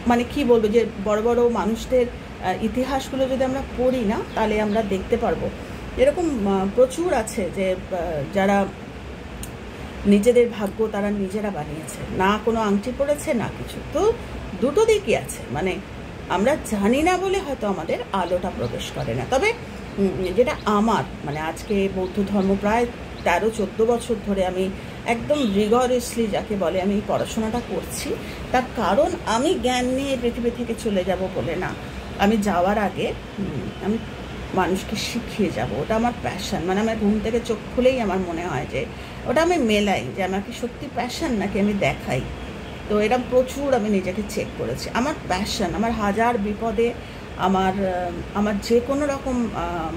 মানে কি বলবো, যে বড় বড় মানুষদের ইতিহাসগুলো যদি আমরা পড়ি না, তাহলে আমরা দেখতে পারবো এরকম প্রচুর আছে যে যারা নিজেদের ভাগ্য তারা নিজেরা বানিয়েছে, না কোনো আংটি পড়েছে না কিছু। তো দুটো দিকই আছে, মানে আমরা জানি না বলে হয়তো আমাদের আলোটা প্রবেশ করে না। তবে যেটা আমার মানে আজকে বৌদ্ধ ধর্ম প্রায় 13-14 বছর ধরে আমি একদম রিগরাসলি যাকে বলে আমি পড়াশোনাটা করছি, তার কারণ আমি জ্ঞান নিয়ে পৃথিবী থেকে চলে যাব বলে না, আমি যাওয়ার আগে আমি মানুষকে শিখিয়ে যাব, ওটা আমার প্যাশন। মানে আমার ঘুম থেকে চোখ খুলেই আমার মনে হয় যে ওটা আমি মেলাই, যে আমার কি সত্যি প্যাশন নাকি আমি দেখাই। তো এটা প্রচুর আমি নিজেকে চেক করেছি, আমার প্যাশন। আমার হাজার বিপদে, আমার যে কোনো রকম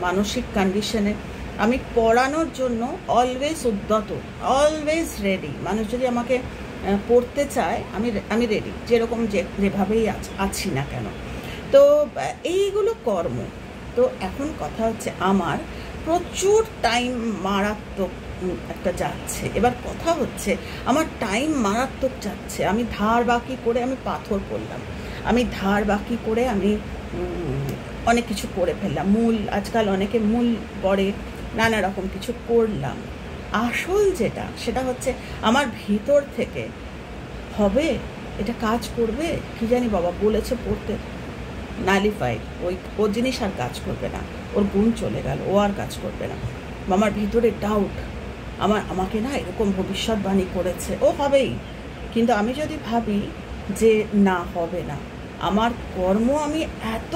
মানসিক কন্ডিশনে আমি পড়ানোর জন্য অলওয়েজ উদ্যত, অলওয়েজ রেডি। মানুষ যদি আমাকে পড়তে চায় আমি রেডি, যেরকম যেভাবেই আছি না কেন। তো এইগুলো কর্ম। তো এখন কথা হচ্ছে আমার প্রচুর টাইম মারাত্মক একটা যাচ্ছে। এবার কথা হচ্ছে আমার টাইম মারাত্মক যাচ্ছে, আমি ধার বাকি করে আমি পাথর করলাম, আমি ধার বাকি করে আমি অনেক কিছু করে ফেললাম, আজকাল অনেকে মূল পড়ে, নানা রকম কিছু করলাম। আসল যেটা সেটা হচ্ছে আমার ভিতর থেকে হবে, এটা কাজ করবে কি জানি, বাবা বলেছে পড়তে, নালিফাইড, ও জিনিস আর কাজ করবে না, ওর গুণ চলে গেল, ও আর কাজ করবে না। আমার ভিতরে ডাউট, আমাকে না এরকম ভবিষ্যৎবাণী করেছে, ও হবেই। কিন্তু আমি যদি ভাবি যে না হবে না, আমার কর্ম আমি এত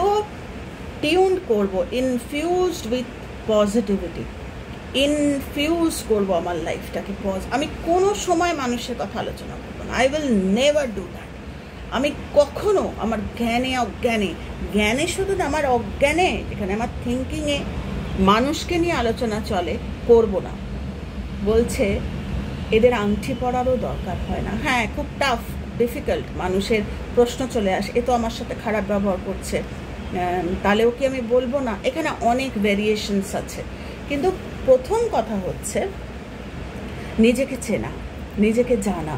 টিউন করব, ইনফিউজড উইথ পজিটিভিটি, ইনফিউজ করবো আমার লাইফটাকে। আমি কোনো সময় মানুষের কথা আলোচনা করবো না, I will never do that. আমি কখনো আমার জ্ঞানে শুধু না, আমার অজ্ঞানে, যেখানে আমার থিঙ্কিংয়ে মানুষকে নিয়ে আলোচনা চলে, করব না। বলছে এদের আংটি পরারও দরকার হয় না। হ্যাঁ, খুব টাফ, ডিফিকাল্ট, মানুষের প্রশ্ন চলে আসে, এ তো আমার সাথে খারাপ ব্যবহার করছে, তাহলেও কি আমি বলবো না? এখানে অনেক ভেরিয়েশনস আছে, কিন্তু প্রথম কথা হচ্ছে নিজেকে চেনা, নিজেকে জানা।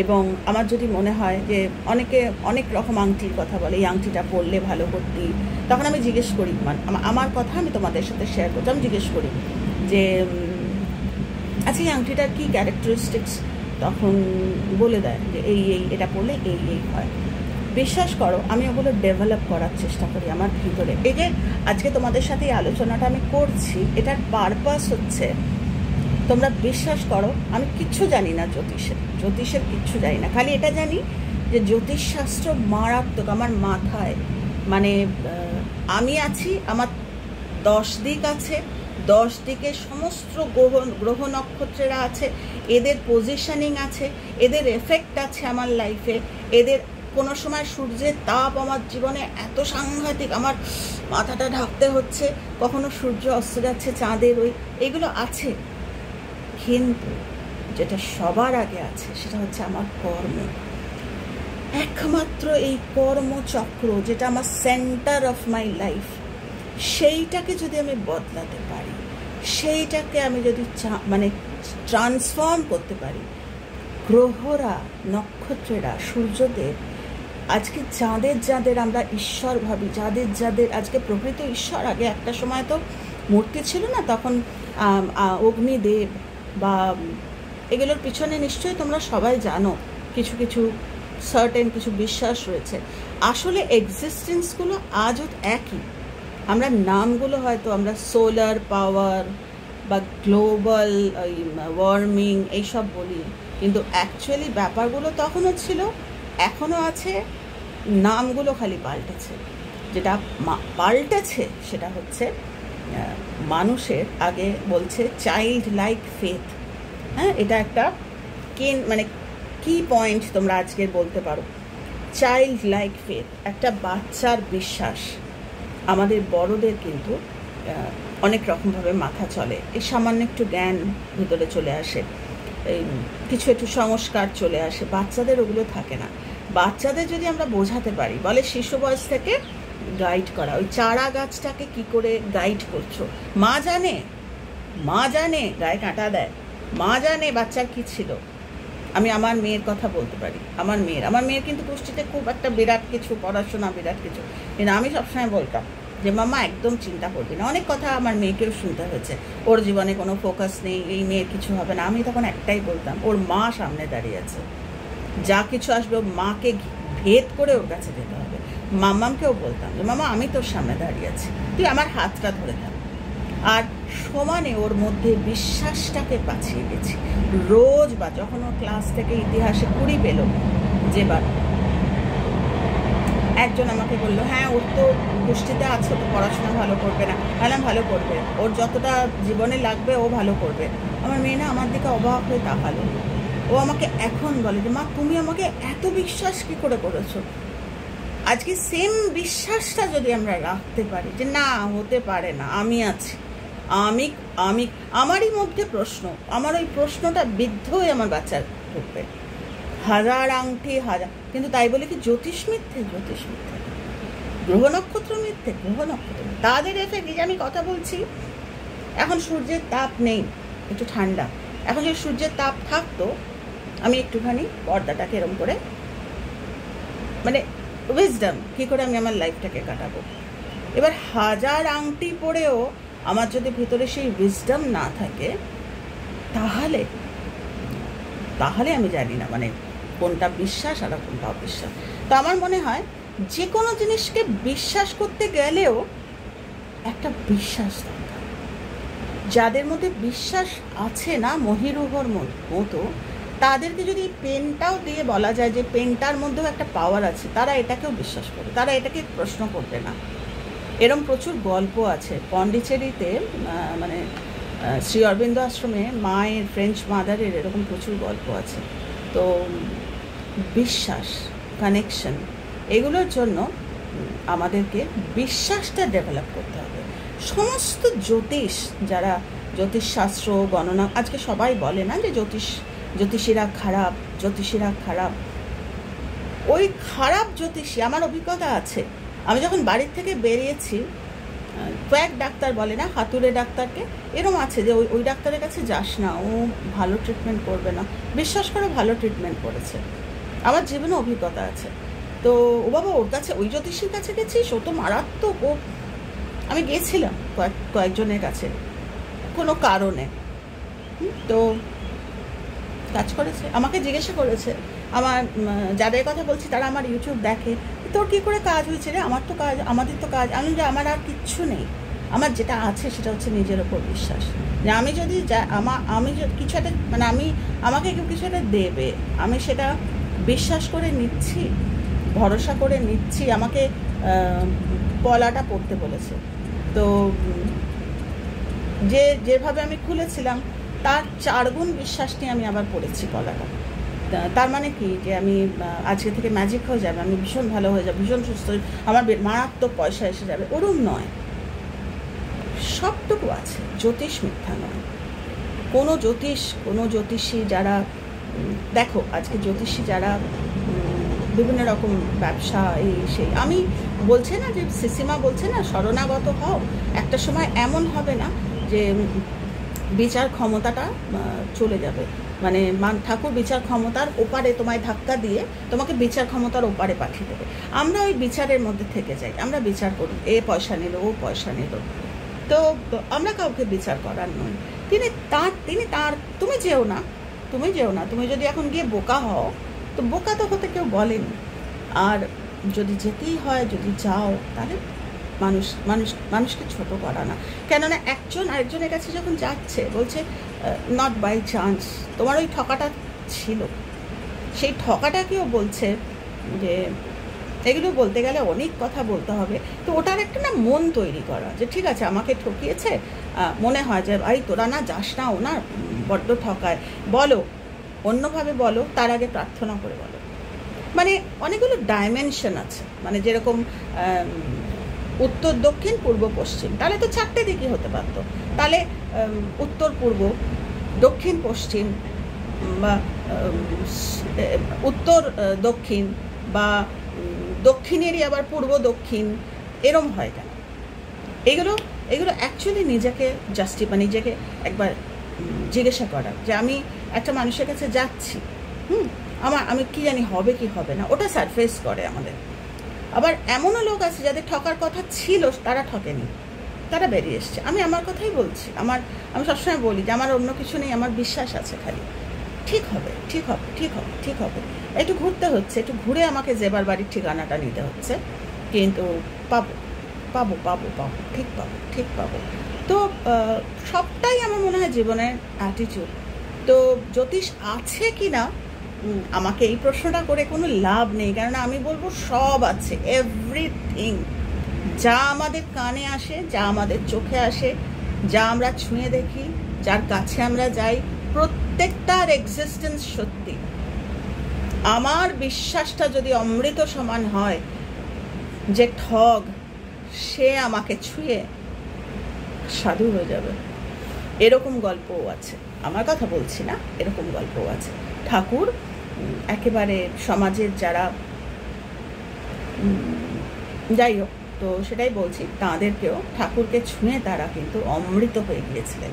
এবং আমার যদি মনে হয় যে অনেকে অনেক রকম আংটির কথা বলে, এই আংটিটা পরলে ভালো করতি, তখন আমি জিজ্ঞেস করি, আমার কথা আমি তোমাদের সাথে শেয়ার করছি, আমি জিজ্ঞেস করি যে আচ্ছা এই আংটিটার কী ক্যারেক্টারিস্টিক্স, তখন বলে দেয় যে এই এটা পরলে এই হয়। বিশ্বাস করো আমি ওগুলো ডেভেলপ করার চেষ্টা করি আমার ভিতরে। এই যে আজকে তোমাদের সাথে এই আলোচনাটা আমি করছি, এটার পারপাস হচ্ছে, তোমরা বিশ্বাস করো আমি কিচ্ছু জানি না জ্যোতিষের কিচ্ছু জানি না, খালি এটা জানি যে জ্যোতিষশাস্ত্র মারাত্মক আমার মাথায়। মানে আমি আছি, আমার 10 দিক আছে, 10 দিকে সমস্ত গ্রহ নক্ষত্রেরা আছে, এদের পজিশনিং আছে, এদের এফেক্ট আছে আমার লাইফে, এদের কোনো সময় সূর্যের তাপ আমার জীবনে এত সাংঘাতিক, আমার মাথাটা ঢাকতে হচ্ছে, কখনো সূর্য অস্ত যাচ্ছে, চাঁদের এগুলো আছে। কিন্তু যেটা সবার আগে আছে সেটা হচ্ছে আমার কর্ম। একমাত্র এই কর্মচক্র, যেটা আমার সেন্টার অফ মাই লাইফ, সেইটাকে যদি আমি বদলাতে পারি, সেইটাকে আমি যদি মানে ট্রান্সফর্ম করতে পারি, গ্রহরা, নক্ষত্রেরা, সূর্যদেব, আজকে যাদের আমরা ঈশ্বর ভাবি, যাদের আজকে প্রকৃত ঈশ্বর, আগে একটা সময় তো মূর্তি ছিল না, তখন অগ্নিদেব বা এগুলোর পিছনে নিশ্চয়ই তোমরা সবাই জানো কিছু কিছু সার্টেন কিছু বিশ্বাস রয়েছে। আসলে এক্সিস্টেন্সগুলো আজও একই, আমরা নামগুলো হয়তো আমরা সোলার পাওয়ার বা গ্লোবাল ওয়ার্মিং এইসব বলি, কিন্তু অ্যাকচুয়ালি ব্যাপারগুলো তখনও ছিল, এখনও আছে, নামগুলো খালি পাল্টেছে। যেটা পাল্টেছে সেটা হচ্ছে মানুষের আগে বলছে চাইল্ড লাইক ফেথ। হ্যাঁ, এটা একটা মানে কি পয়েন্ট তোমরা আজকে বলতে পারো। চাইল্ড লাইক ফেথ, একটা বাচ্চার বিশ্বাস। আমাদের বড়দের কিন্তু অনেক রকমভাবে মাথা চলে, এই সামান্য একটু জ্ঞান ভিতরে চলে আসে, কিছু একটু সংস্কার চলে আসে, বাচ্চাদের ওগুলো থাকে না। বাচ্চাদের যদি আমরা বোঝাতে পারি, বলে শিশু বয়স থেকে গাইড করা, ওই চারা গাছটাকে কি করে গাইড করছো, মা জানে গায়ে কাঁটা দেয়, মা জানে বাচ্চার কি ছিল। আমি আমার মেয়ের কথা বলতে পারি, আমার মেয়ের কিন্তু পুষ্টিতে খুব একটা বিরাট কিছু, পড়াশোনা বিরাট কিছু, কিন্তু আমি সবসময় বলতাম যে মামা একদম চিন্তা করবি না। অনেক কথা আমার মেয়েকেও শুনতে হয়েছে, ওর জীবনে কোনো ফোকাস নেই, এই মেয়ের কিছু হবে না। আমি তখন একটাই বলতাম, ওর মা সামনে দাঁড়িয়ে আছে, যা কিছু আসবে ও মাকে ভেদ করে ওর কাছে যেতে হবে। মাম্মামকেও বলতাম যে মামা আমি তোর সামনে দাঁড়িয়ে আছি, তুই আমার হাতটা ধরে থাক। আর সমানে ওর মধ্যে বিশ্বাসটাকে বাঁচিয়ে গেছি রোজ। বা যখন ও ক্লাস থেকে ইতিহাসে 20 পেল, যেবার একজন আমাকে বললো হ্যাঁ ওর তো পুষ্টিতে আছে, তো পড়াশোনা ভালো করবে না। বললাম ভালো করবে, ওর যতটা জীবনে লাগবে ও ভালো করবে। আমার মেয়ে না আমার দিকে অবাক হয়ে তাকালো। ও আমাকে এখন বলে যে মা তুমি আমাকে এত বিশ্বাস কি করে করেছো। আজকে সেম বিশ্বাসটা যদি আমরা রাখতে পারি যে না হতে পারে না, আমি আছি, আমি আমারই মধ্যে প্রশ্ন, আমার ওই প্রশ্নটা বিদ্ধ হয়ে আমার বাচ্চার ঢুকবে। হাজার আংটি হাজার, কিন্তু তাই বলে কি জ্যোতিষ মিথ্যে? গ্রহ নক্ষত্র মিথ্যে? গ্রহ নক্ষত্র তাদের এফেক্ট। যে আমি কথা বলছি, এখন সূর্যের তাপ নেই, একটু ঠান্ডা। এখন যদি সূর্যের তাপ থাকতো, আমি একটুখানি পর্দাটাকে এরম করে, মানে উইজডম কী করে আমি আমার লাইফটাকে কাটাবো। এবার হাজার আংটি পরেও আমার যদি ভিতরে সেই উইজডম না থাকে, তাহলে আমি জানি না মানে কোনটা বিশ্বাস আর কোনটা অবিশ্বাস। তো আমার মনে হয় যে কোনো জিনিসকে বিশ্বাস করতে গেলেও একটা বিশ্বাস দরকার। যাদের মধ্যে বিশ্বাস আছে না মহিরুহর মতো, তাদেরকে যদি পেনটাও দিয়ে বলা যায় যে পেনটার মধ্যেও একটা পাওয়ার আছে, তারা এটাকেও বিশ্বাস করে, তারা এটাকে প্রশ্ন করবে না। এরম প্রচুর গল্প আছে পন্ডিচেরিতে, মানে শ্রী অরবিন্দ আশ্রমে মায়ের, ফ্রেঞ্চ মাদারের এরকম প্রচুর গল্প আছে। তো বিশ্বাস, কানেকশন, এগুলোর জন্য আমাদেরকে বিশ্বাসটা ডেভেলপ করতে হবে। সমস্ত যারা জ্যোতিষশাস্ত্র, গণনা, আজকে সবাই বলে না যে জ্যোতিষীরা খারাপ। ওই খারাপ জ্যোতিষী, আমার অভিজ্ঞতা আছে। আমি যখন বাড়ির থেকে বেরিয়েছি, কয়েক ডাক্তার বলে না, হাতুড়ে ডাক্তারকে, এরম আছে যে ওই ডাক্তারের কাছে যাস না, ও ভালো ট্রিটমেন্ট করবে না। বিশ্বাস করে ভালো ট্রিটমেন্ট করেছে, আমার জীবনে অভিজ্ঞতা আছে। তো ও বাবা, ওর কাছে, ওই জ্যোতিষীর কাছে গেছিস, ও তো মারাত্মক। আমি গেছিলাম কয়েকজনের কাছে কোনো কারণে, তো কাজ করেছে, আমাকে জিজ্ঞাসা করেছে। আমার যাদের কথা বলছি তারা আমার ইউটিউব দেখে, তোর কী করে কাজ হয়েছে রে? আমাদের তো কাজ। আমি যে আমার আর কিচ্ছু নেই, আমার যেটা আছে সেটা হচ্ছে নিজের ওপর বিশ্বাস। যে আমি যদি আমি কিছু একটা, মানে আমাকে কেউ কিছু একটা দেবে, আমি সেটা বিশ্বাস করে নিচ্ছি, ভরসা করে নিচ্ছি। আমাকে পলাটা পড়তে বলেছে, তো যেভাবে আমি খুলেছিলাম তার 4 গুণ বিশ্বাস নিয়ে আমি আবার পড়েছি পলাটা। তার মানে কি যে আমি আজকে থেকে ম্যাজিক হয়ে যাবে, আমি ভীষণ ভালো হয়ে যাবে, ভীষণ সুস্থ, আমার মারাত্মক পয়সা এসে যাবে, ওরম নয়। সবটুকু আছে, জ্যোতিষ মিথ্যা নয়। কোনো জ্যোতিষী যারা, দেখো আজকে জ্যোতিষী যারা বিভিন্ন রকম ব্যবসা, এই সেই, আমি বলছে না যে সিসিমা বলছে না শরণাগত হও, একটা সময় এমন হবে না যে বিচার ক্ষমতাটা চলে যাবে, মানে ঠাকুর বিচার ক্ষমতার ওপারে তোমায় ধাক্কা দিয়ে তোমাকে বিচার ক্ষমতার ওপারে পাঠিয়ে দেবে। আমরা ওই বিচারের মধ্যে থেকে যাই, আমরা বিচার করি, এ পয়সা নিল, ও পয়সা নিল, তো আমরা কাউকে বিচার করার নয়। তিনি তার তুমি যেও না, তুমি যদি এখন গিয়ে বোকা হও, তো বোকা তো হতে কেউ বলেনি। আর যদি যেতেই হয়, যদি যাও, তাহলে মানুষকে ছোট করা না। কেননা একজন আরেকজনের কাছে যখন যাচ্ছে বলছে নট বাই চান্স তোমার ওই ঠকাটা ছিল, সেই ঠকাটাকেও বলছে যে এগুলো বলতে গেলে অনেক কথা বলতে হবে। তো ওটার একটা না মন তৈরি করা যে ঠিক আছে আমাকে ঠকিয়েছে, মনে হয় যে ভাই তোরা না যাস না, ও না বড্ড ঠকায়, বলো অন্যভাবে বলো, তার আগে প্রার্থনা করে বলো। মানে অনেকগুলো ডাইমেনশন আছে, মানে যেরকম উত্তর দক্ষিণ পূর্ব পশ্চিম, তাহলে তো 4টে দিকই হতে পারত। তাহলে উত্তর পূর্ব, দক্ষিণ পশ্চিম, বা উত্তর দক্ষিণ, বা দক্ষিণেরই আবার পূর্ব দক্ষিণ, এরম হয় কেন? এগুলো অ্যাকচুয়ালি নিজেকে নিজেকে একবার জিজ্ঞাসা করা যে আমি একটা মানুষের কাছে যাচ্ছি, আমি কি জানি হবে কি হবে না, ওটা সারফেস করে আমাদের। আবার এমনও লোক আছে যাদের ঠকার কথা ছিল, তারা ঠকেনি, তারা বেরিয়ে এসছে। আমি আমার কথাই বলছি, আমি সবসময় বলি যে আমার অন্য কিছু নেই, আমার বিশ্বাস আছে খালি ঠিক হবে, ঠিক হবে, ঠিক হবে, ঠিক হবে। একটু ঘুরতে হচ্ছে, একটু ঘুরে আমাকে যেবার বাড়ির ঠিকানাটা নিতে হচ্ছে, কিন্তু পাবো পাবো পাবো পাবো ঠিক পাবো, ঠিক পাবো। তো সবটাই আমার মনে হয় জীবনের অ্যাটিটিউড। তো জ্যোতিষ আছে কি না আমাকে এই প্রশ্নটা করে কোনো লাভ নেই, কেননা আমি বলবো সব আছে, এভরিথিং। যা আমাদের কানে আসে, যা আমাদের চোখে আসে, যা আমরা ছুঁয়ে দেখি, যার কাছে আমরা যাই, প্রত্যেকটার এক্সিস্টেন্স সত্যি। আমার বিশ্বাসটা যদি অমৃত সমান হয় যে ঠগ সে আমাকে ছুঁয়ে সাধু হয়ে যাবে, এরকম গল্পও আছে। আমার কথা বলছি না, এরকম গল্পও আছে। ঠাকুর একেবারে সমাজের যারা, যাই হোক, তো সেটাই বলছি, তাঁদেরকেও ঠাকুরকে ছুঁয়ে তারা কিন্তু অমৃত হয়ে গিয়েছিলেন।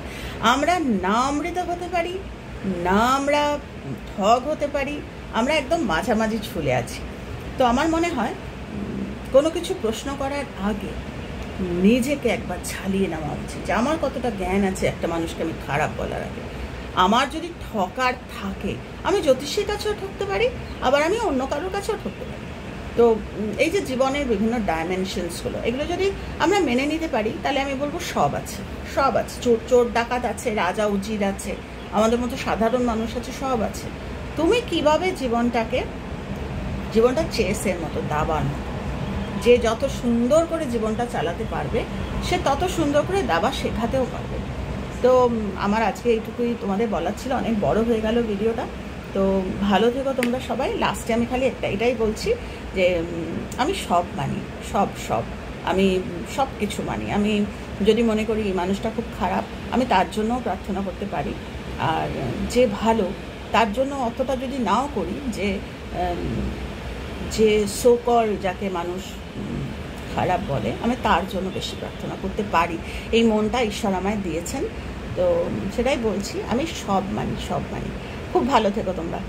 আমরা না অমৃত হতে পারি, না আমরা ঠগ হতে পারি, আমরা একদম মাঝামাঝি ঝুলে আছি। তো আমার মনে হয় কোনো কিছু প্রশ্ন করার আগে নিজেকে একবার ঝালিয়ে নেওয়া উচিত যে আমার কতটা জ্ঞান আছে একটা মানুষকে আমি খারাপ বলার আগে। আমার যদি ঠকার থাকে, আমি জ্যোতিষীর কাছেও ঠকতে পারি, আবার আমি অন্য কারোর কাছেও ঠকতে পারি। তো এই যে জীবনের বিভিন্ন ডাইমেনশনসগুলো, এগুলো যদি আমরা মেনে নিতে পারি, তাহলে আমি বলবো সব আছে, সব আছে। চোর ডাকাত আছে, রাজা উজির আছে, আমাদের মতো সাধারণ মানুষ আছে, সব আছে। তুমি কিভাবে জীবনটা চেসের মতো, দাবার মতো, যে যত সুন্দর করে জীবনটা চালাতে পারবে সে তত সুন্দর করে দাবা শেখাতেও পারবে। তো আমার আজকে এইটুকুই তোমাদের বলার ছিল, অনেক বড় হয়ে গেল ভিডিওটা। তো ভালো থেকো তোমরা সবাই। লাস্টে আমি খালি এটাই বলছি যে আমি সব মানি, সব আমি সব কিছু মানি। আমি যদি মনে করি এই মানুষটা খুব খারাপ, আমি তার জন্যও প্রার্থনা করতে পারি। আর যে ভালো তার জন্য অতটা যদি নাও করি, যে সোকল যাকে মানুষ খারাপ বলে, আমি তার জন্য বেশি প্রার্থনা করতে পারি। এই মনটা ঈশ্বর আমায় দিয়েছেন, তো সেটাই বলছি, আমি সব মানি। খুব ভালো থেকো তোমরা।